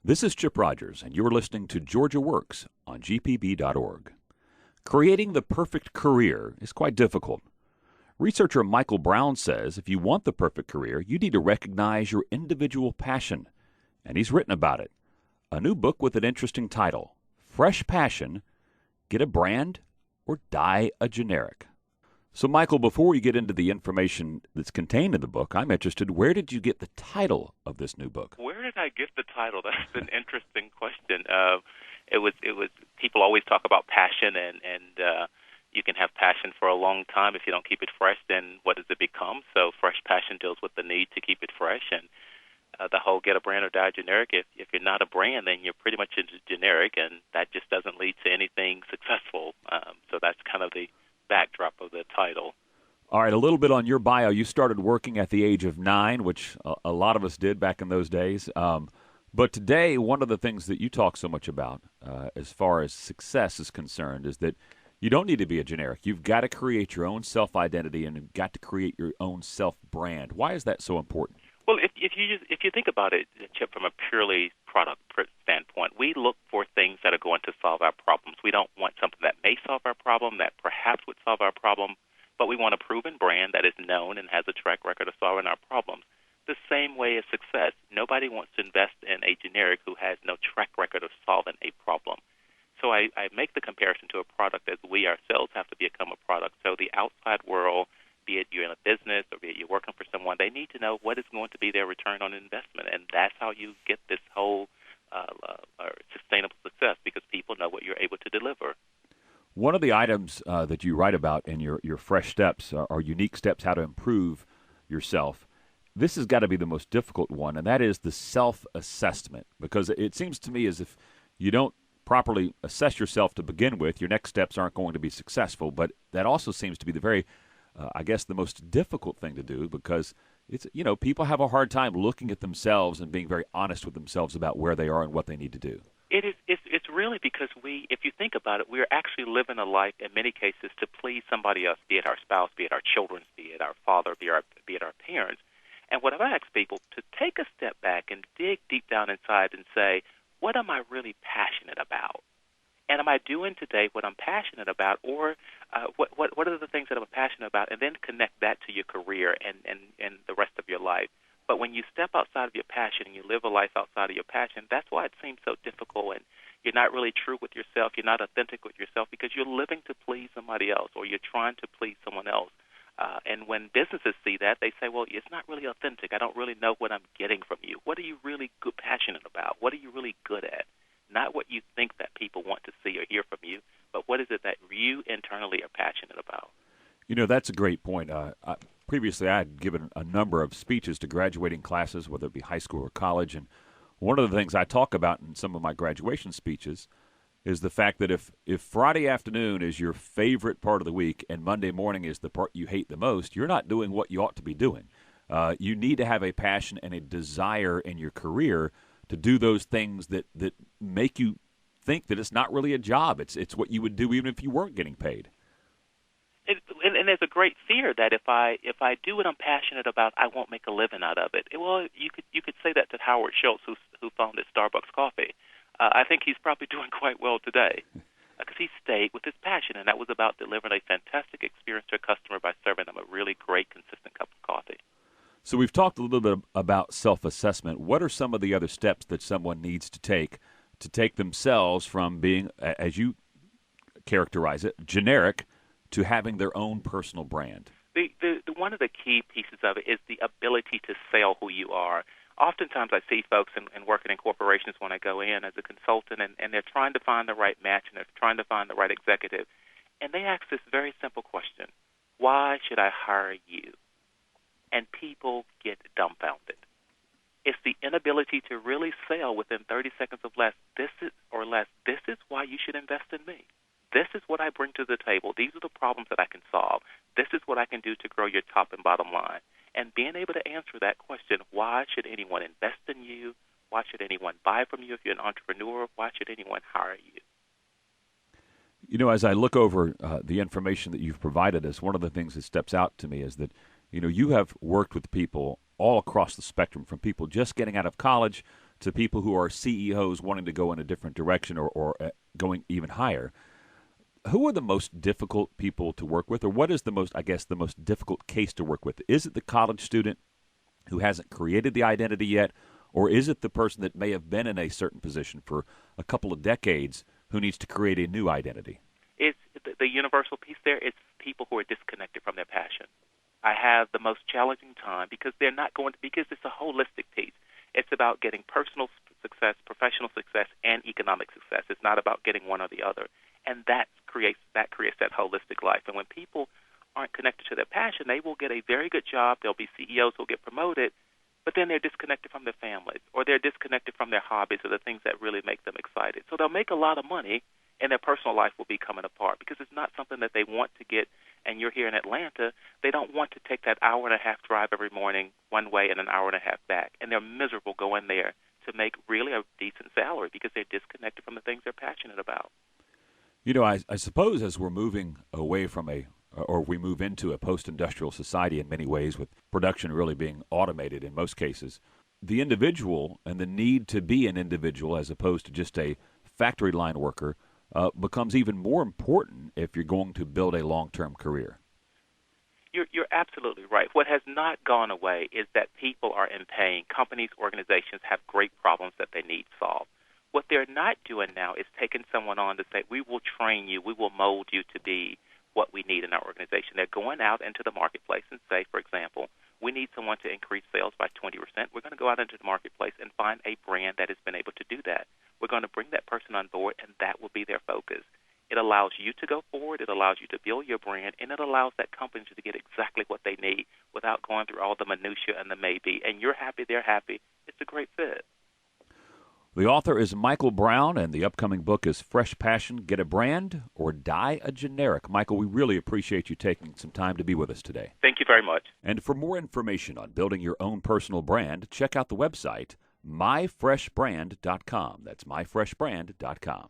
This is Chip Rogers, and you're listening to Georgia Works on gpb.org. Creating the perfect career is quite difficult. Researcher Michael Brown says if you want the perfect career, you need to recognize your individual passion, and he's written about it. A new book with an interesting title, Fresh Passion, Get a Brand or Die a Generic. So, Michael, before we get into the information that's contained in the book, I'm interested, where did you get the title of this new book? Where did I get the title? That's an interesting question. It was people always talk about passion, and you can have passion for a long time. If you don't keep it fresh, then what does it become? So Fresh Passion deals with the need to keep it fresh, and the whole get a brand or die generic. If you're not a brand, then you're pretty much into generic, and that just doesn't lead to anything successful. So that's kind of the backdrop of the title. All right, a little bit on your bio. You started working at the age of 9, which a lot of us did back in those days. But today, one of the things that you talk so much about as far as success is concerned is that you don't need to be a generic. You've got to create your own self-identity and you've got to create your own self-brand. Why is that so important? Well, if you think about it, Chip, from a purely product standpoint, we look for things that are going to solve our problems. We don't want something that may solve our problem, that perhaps would solve our problem, but we want a proven brand that is known and has a track record of solving our problems. The same way as success. Nobody wants to invest in a generic who has no track record of solving a problem. So I make the comparison to a product as we ourselves have to become a product. So the outside world, be it you're in a business or be it you're working for someone, they need to know what is going to be their return on investment. And that's how you get this whole sustainable success, because people know what you're able to deliver. One of the items that you write about in your Fresh Steps are unique steps how to improve yourself. This has got to be the most difficult one, and that is the self-assessment, because it seems to me as if you don't properly assess yourself to begin with, your next steps aren't going to be successful. But that also seems to be the very, the most difficult thing to do, because it's people have a hard time looking at themselves and being very honest with themselves about where they are and what they need to do. It's really because if you think about it, we're actually living a life in many cases to please somebody else, be it our spouse, be it our children, be it our father, be it our parents. And what I ask people to take a step back and dig deep down inside and say, what am I really passionate about? And am I doing today what I'm passionate about, or what are the things that I'm passionate about, and then connect that to your career and the rest of your life. But when you step outside of your passion and you live a life outside of your passion, that's why it seems so difficult, and you're not really true with yourself. You're not authentic with yourself because you're living to please somebody else, or you're trying to please someone else. And when businesses see that, they say, well, it's not really authentic. I don't really know what I'm getting from you. What are you really passionate about? What are you really good at? Not what you think that people want to see or hear from you, but what is it that you internally are passionate about? That's a great point. Previously, I had given a number of speeches to graduating classes, whether it be high school or college, and one of the things I talk about in some of my graduation speeches is the fact that if Friday afternoon is your favorite part of the week and Monday morning is the part you hate the most, you're not doing what you ought to be doing. You need to have a passion and a desire in your career to do those things that make you think that it's not really a job. It's what you would do even if you weren't getting paid. And there's a great fear that if I do what I'm passionate about, I won't make a living out of it. Well, you could say that to Howard Schultz, who founded Starbucks Coffee. I think he's probably doing quite well today because he stayed with his passion, and that was about delivering a fantastic experience to a customer by serving them a really great, consistent cup of coffee. So we've talked a little bit about self-assessment. What are some of the other steps that someone needs to take themselves from being, as you characterize it, generic, to having their own personal brand? The one of the key pieces of it is the ability to sell who you are. Oftentimes I see folks and working in corporations when I go in as a consultant, and they're trying to find the right match, and they're trying to find the right executive. And they ask this very simple question: why should I hire you? And people get dumbfounded. It's the inability to really sell within 30 seconds of less. This is why you should invest in me. This is what I bring to the table. These are the problems that I can solve. This is what I can do to grow your top and bottom line. And being able to answer that question, why should anyone invest in you? Why should anyone buy from you if you're an entrepreneur? Why should anyone hire you? As I look over the information that you've provided us, one of the things that steps out to me is that, you have worked with people all across the spectrum, from people just getting out of college to people who are CEOs wanting to go in a different direction or going even higher. Who are the most difficult people to work with, or what is the most difficult case to work with? Is it the college student who hasn't created the identity yet, or is it the person that may have been in a certain position for a couple of decades who needs to create a new identity? It's the universal piece there. It's people who are disconnected from their passion. I have the most challenging time because because it's a holistic piece. It's about getting personal success, professional success, and economic success. It's not about getting one or the other. And that creates that holistic life. And when people aren't connected to their passion, they will get a very good job. There'll be CEOs who'll get promoted, but then they're disconnected from their families, or they're disconnected from their hobbies or the things that really make them excited. So they'll make a lot of money, and their personal life will be coming apart because it's not something that they want to get. And you're here in Atlanta, they don't want to take that hour-and-a-half drive every morning one way and an hour-and-a-half back. And they're miserable going there to make really a decent salary because they're disconnected from the things they're passionate about. You know, I suppose as we're moving away from we move into a post-industrial society in many ways, with production really being automated in most cases, the individual and the need to be an individual as opposed to just a factory line worker becomes even more important if you're going to build a long-term career. You're absolutely right. What has not gone away is that people are in pain. Companies, organizations have great problems that they need solved. What they're not doing now is taking someone on to say, we will train you, we will mold you to be what we need in our organization. They're going out into the marketplace and say, for example, we need someone to increase sales by 20%. We're going to go out into the marketplace and find a brand that has been able to do that. We're going to bring that person on board, and that will be their focus. It allows you to go forward, it allows you to build your brand, and it allows that company to get exactly what they need without going through all the minutia and the maybe. And you're happy, they're happy. It's a great fit. The author is Michael Brown, and the upcoming book is Fresh Passion, Get a Brand or Die a Generic. Michael, we really appreciate you taking some time to be with us today. Thank you very much. And for more information on building your own personal brand, check out the website myfreshbrand.com. That's myfreshbrand.com.